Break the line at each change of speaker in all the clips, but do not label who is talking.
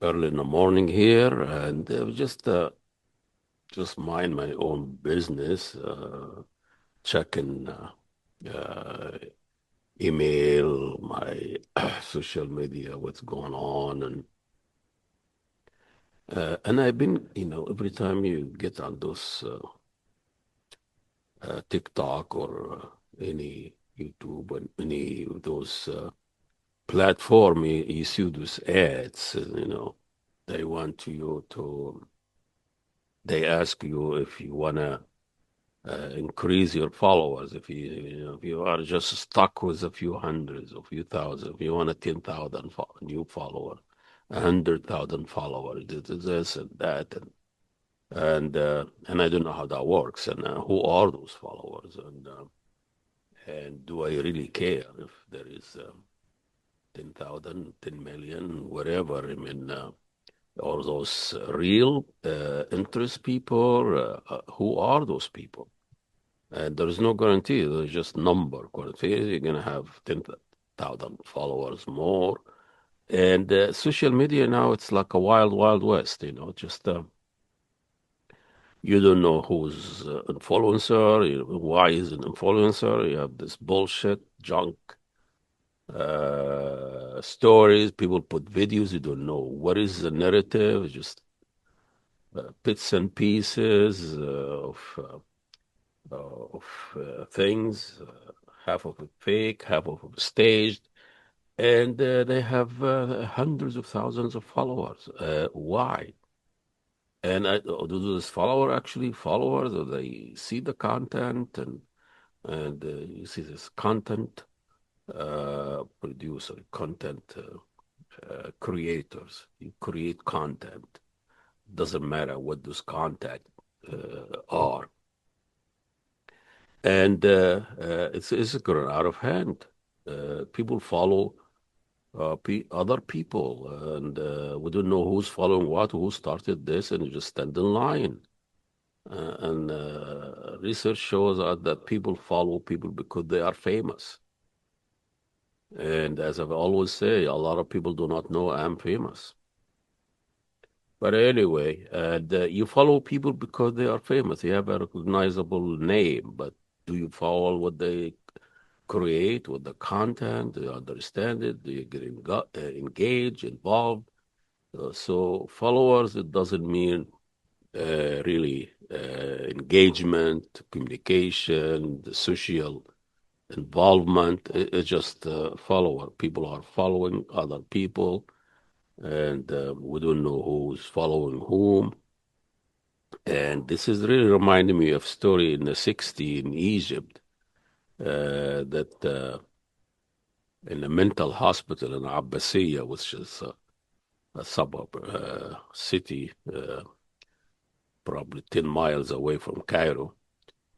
early in the morning here, and just mind my own business, checking uh, email, my social media, what's going on, and I've been, every time you get on those TikTok or any YouTube and any of those platform, you see those ads, they want you to, they ask you if you want to increase your followers. If you are just stuck with a few hundreds, a few thousand, if you want a 10,000 new follower, 100,000 followers, this and that, and I don't know how that works, and who are those followers, and do I really care if there is 10,000, 10 million, whatever? I mean, are those real interest people? Who are those people? And there is no guarantee. There's just number guarantee. You're going to have 10,000 followers more. And social media now, it's like a wild, wild west, just you don't know who's influencer, why is an influencer. You have this bullshit, junk stories. People put videos. You don't know what is the narrative. It's just bits and pieces of things. Half of it fake, half of it staged, and they have hundreds of thousands of followers. Why? And do those follower actually followers, or they see the content and you see this content producer, content creators. You create content. Doesn't matter what those content are, and it's grown out of hand. People follow other people, and we don't know who's following what, who started this, and you just stand in line. And research shows us that people follow people because they are famous. And as I've always say, a lot of people do not know I'm famous. But anyway, you follow people because they are famous. They have a recognizable name, but do you follow what they create, what the content? Do you understand it? Do you get engaged, involved? So followers, it doesn't mean really engagement, communication, the social involvement. It's just follower. People are following other people, and we don't know who's following whom. And this is really reminding me of story in the 60s in Egypt, that in a mental hospital in Abbasiyah, which is a suburb city, probably 10 miles away from Cairo.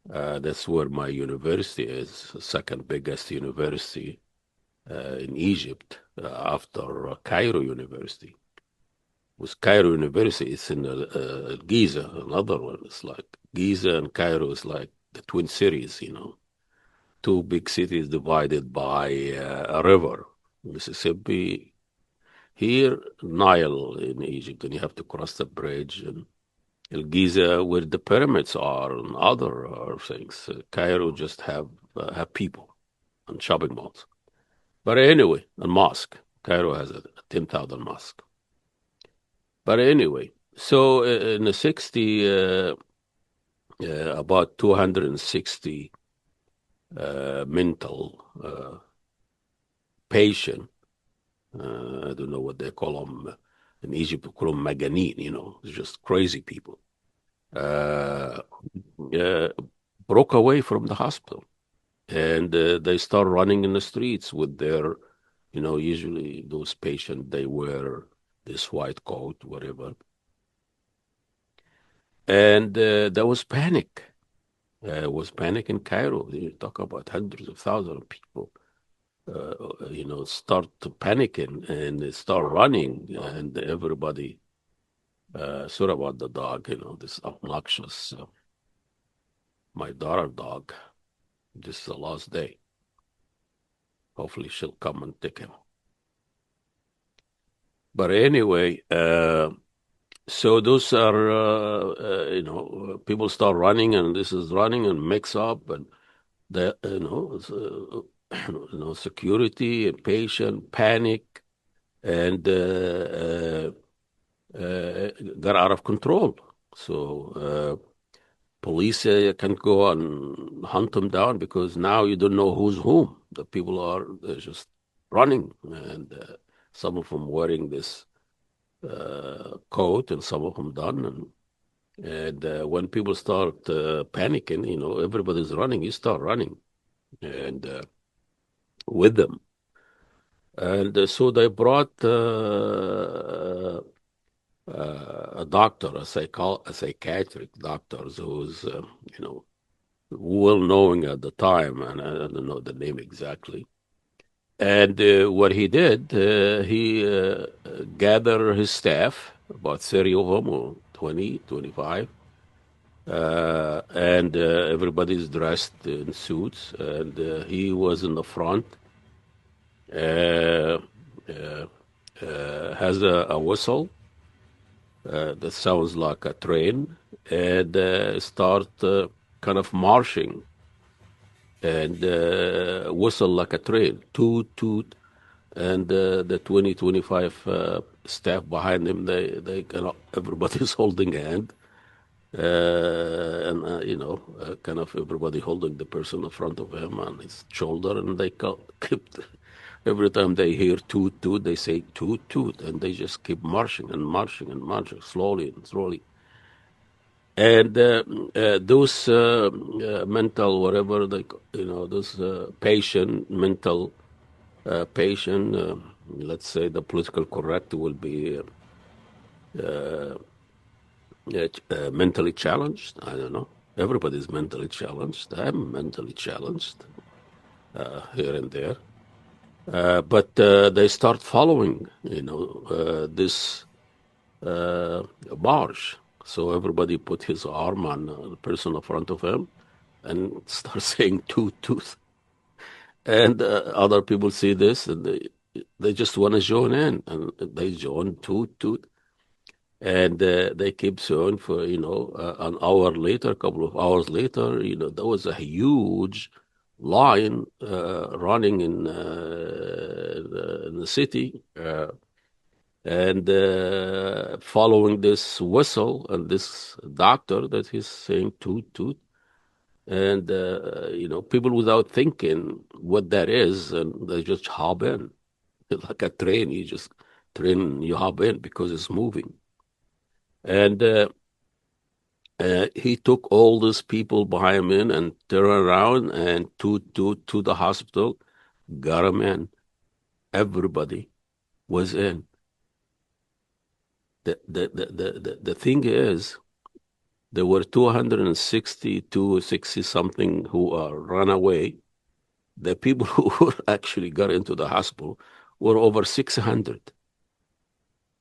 That's where my university is, the second biggest university in Egypt after Cairo University. With Cairo University, it's in Giza, another one. It's like Giza and Cairo is like the twin cities, two big cities divided by a river, Mississippi. Here, Nile in Egypt, and you have to cross the bridge. And El Giza, where the pyramids are, and other things. Cairo just have people and shopping malls. But anyway, a mosque. Cairo has a 10,000 mosque. But anyway, so in the 60, about 260 mental patient. I don't know what they call them in Egypt. We call them maganin. Just crazy people. Uh, uh, Broke away from the hospital, and they start running in the streets with their, usually those patients they wear this white coat, whatever, and there was panic. Was panic in Cairo. You talk about hundreds of thousands of people, start to panicking and they start running, and everybody. Sorry about the dog, this obnoxious, my daughter dog. This is the last day. Hopefully she'll come and take him. But anyway, so those are, people start running and this is running and mix up and the, security and patient panic and got out of control. So police can go and hunt them down because now you don't know who's whom. The people are they're just running, and some of them wearing this coat, and some of them done. And when people start panicking, everybody's running. You start running, and with them. And so they brought a doctor, a psychiatric doctor, who's well knowing at the time, and I don't know the name exactly. And what he did, he gathered his staff, about 30 of them, or 20, 25, and everybody's dressed in suits, and he was in the front, uh, uh, has a whistle that sounds like a train, and start kind of marching and whistle like a train, toot, toot. And the 20, 25 staff behind him, they kind of, everybody's holding a hand. Kind of everybody holding the person in front of him on his shoulder, and they kept, every time they hear toot, toot, they say toot, toot, and they just keep marching and marching and marching slowly and slowly. And those mental, whatever those mental patient, let's say the political correct will be mentally challenged. I don't know. Everybody's mentally challenged. I'm mentally challenged here and there. But they start following, this march. So everybody put his arm on the person in front of him and start saying toot toot. And other people see this and they just want to join in, and they join toot toot. And they keep showing for, an hour later, a couple of hours later, there was a huge line running in the city, and following this whistle and this doctor that he's saying toot toot. And, people without thinking what that is, and they just hop in. Like a train, you hop in because it's moving. And he took all these people behind him in and turned around and to the hospital, got him in. Everybody was in. The thing is, there were 260 to 60 something who are run away. The people who actually got into the hospital were over 600.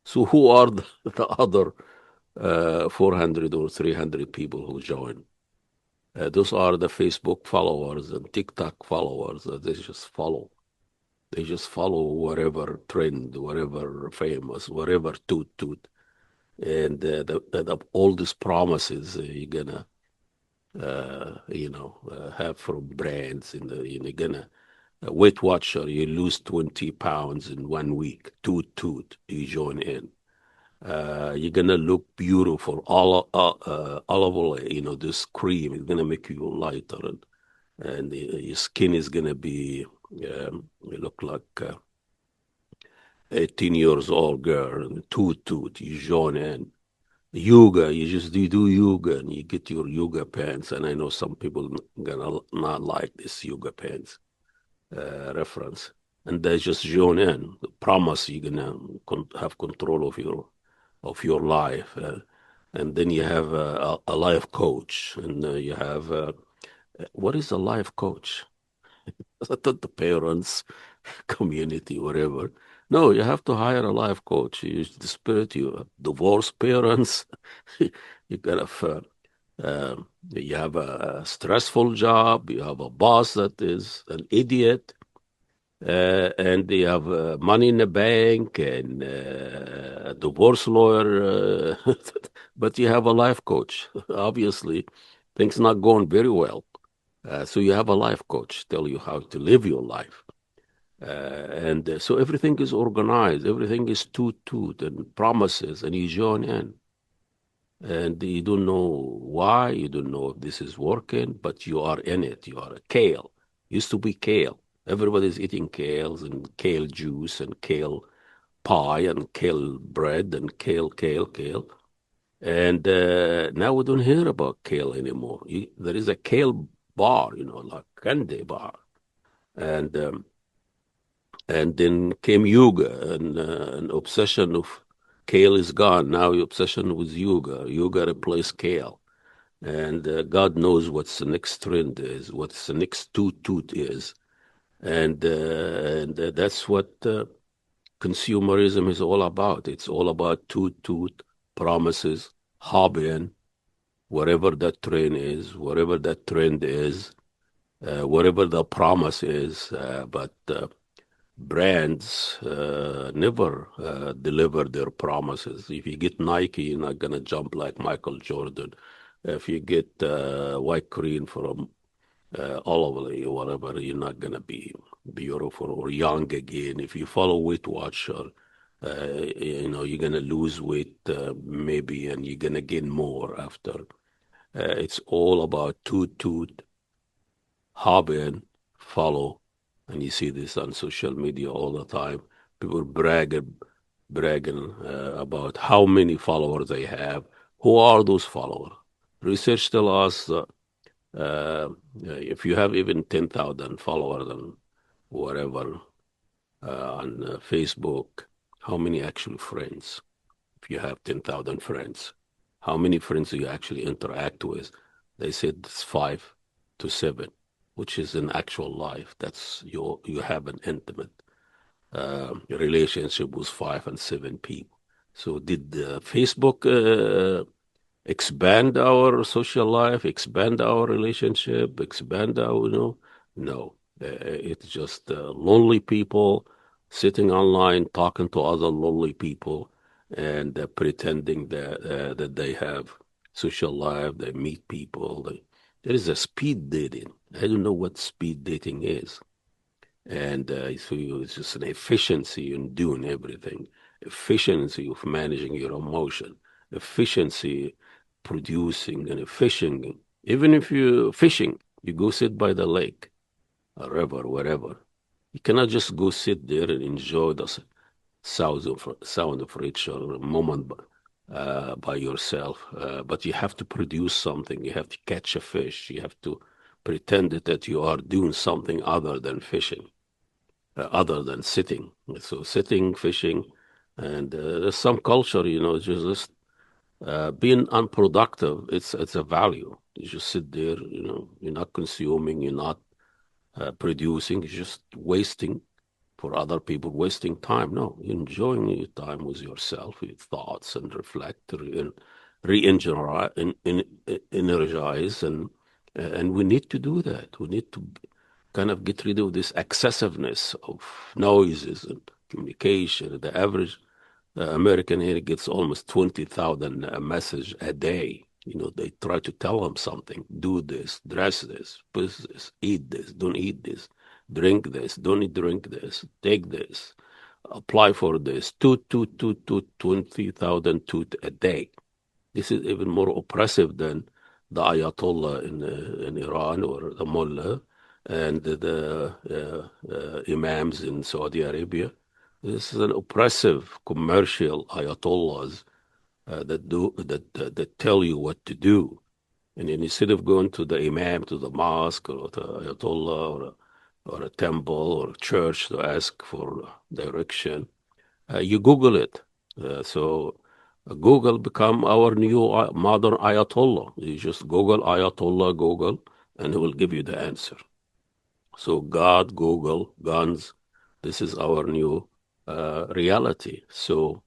So who are the other 400 or 300 people who joined? Those are the Facebook followers and TikTok followers. They just follow. They just follow whatever trend, whatever famous, whatever toot toot. And all these promises you're gonna, have from brands. You're gonna, Weight Watcher, you lose 20 pounds in 1 week. Toot toot, you join in. You're gonna look beautiful. Olive oil, this cream is gonna make you lighter, and your skin is gonna be, you look like 18 years old girl. And toot toot, you join in. Yoga, you do yoga and you get your yoga pants. And I know some people gonna not like this yoga pants reference, and they just join in. Promise you're gonna have control of your life, and then you have a life coach, and you have what is a life coach? I thought the parents, community, whatever. No, you have to hire a life coach. You use the spirit. You have divorced parents. You kind of you have a stressful job. You have a boss that is an idiot. and they have money in the bank and a divorce lawyer, but you have a life coach. Obviously, things not going very well. So you have a life coach tell you how to live your life. And so everything is organized, everything is toot and promises, and you join in. And you don't know why, you don't know if this is working, but you are in it. You are a kale. Used to be kale. Everybody's eating kales and kale juice and kale pie and kale bread and kale. And now we don't hear about kale anymore. There is a kale bar, like candy bar. And and then came yoga and an obsession of kale is gone. Now your obsession with yoga. Yoga replaced kale. And God knows what's the next trend is, what's the next toot is. And that's what consumerism is all about. It's all about toot, promises, hobbying, wherever that trend is, wherever that trend is, wherever the promise is. But brands never deliver their promises. If you get Nike, you're not going to jump like Michael Jordan. If you get white cream from Olive or whatever, you're not going to be beautiful or young again. If you follow Weight Watcher, you're going to lose weight maybe, and you're going to gain more after. It's all about toot, hobby and follow. And you see this on social media all the time. People bragging about how many followers they have. Who are those followers? Research tell us if you have even 10,000 followers on whatever on Facebook, how many actual friends? If you have 10,000 friends, how many friends do you actually interact with? They said it's 5 to 7, which is in actual life. That's you have an intimate relationship with 5 and 7 people. So did Facebook expand our social life, expand our relationship, expand our. No. It's just lonely people sitting online talking to other lonely people and pretending that they have social life, they meet people. There is a speed dating. I don't know what speed dating is. And so it's just an efficiency in doing everything, efficiency of managing your emotion, efficiency producing and fishing. Even if you're fishing, you go sit by the lake, a river, wherever. You cannot just go sit there and enjoy the sound of nature moment by yourself. But you have to produce something. You have to catch a fish. You have to pretend that you are doing something other than fishing, other than sitting. So sitting, fishing, and there's some culture, just being unproductive. It's a value. You just sit there, you're not consuming, you're not producing, you're just wasting for other people, wasting time. No, you're enjoying your time with yourself, your thoughts, and reflect, energize, and we need to do that. We need to kind of get rid of this excessiveness of noises and communication. The average American here gets almost 20,000 messages a day. They try to tell them something. Do this, dress this, push this, eat this, don't eat this, drink this, don't drink this, take this, apply for this. 20,000 a day. This is even more oppressive than the Ayatollah in Iran or the Mullah and the imams in Saudi Arabia. This is an oppressive commercial Ayatollahs that tell you what to do. And then instead of going to the imam, to the mosque or the Ayatollah or a temple or a church to ask for direction, you Google it. So Google become our new modern Ayatollah. You just Google Ayatollah, Google, and it will give you the answer. So God, Google, guns, this is our new reality. So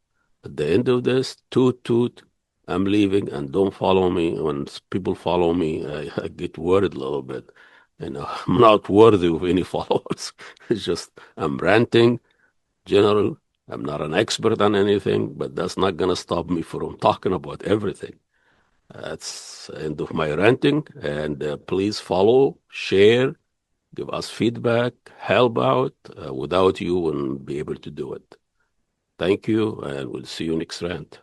at the end of this, toot, I'm leaving and don't follow me. When people follow me, I get worried a little bit. I'm not worthy of any followers. It's just I'm ranting, general. I'm not an expert on anything, but that's not going to stop me from talking about everything. That's the end of my ranting. And please follow, share, give us feedback, help out. Without you, wouldn't be able to do it. Thank you, and we'll see you next rant.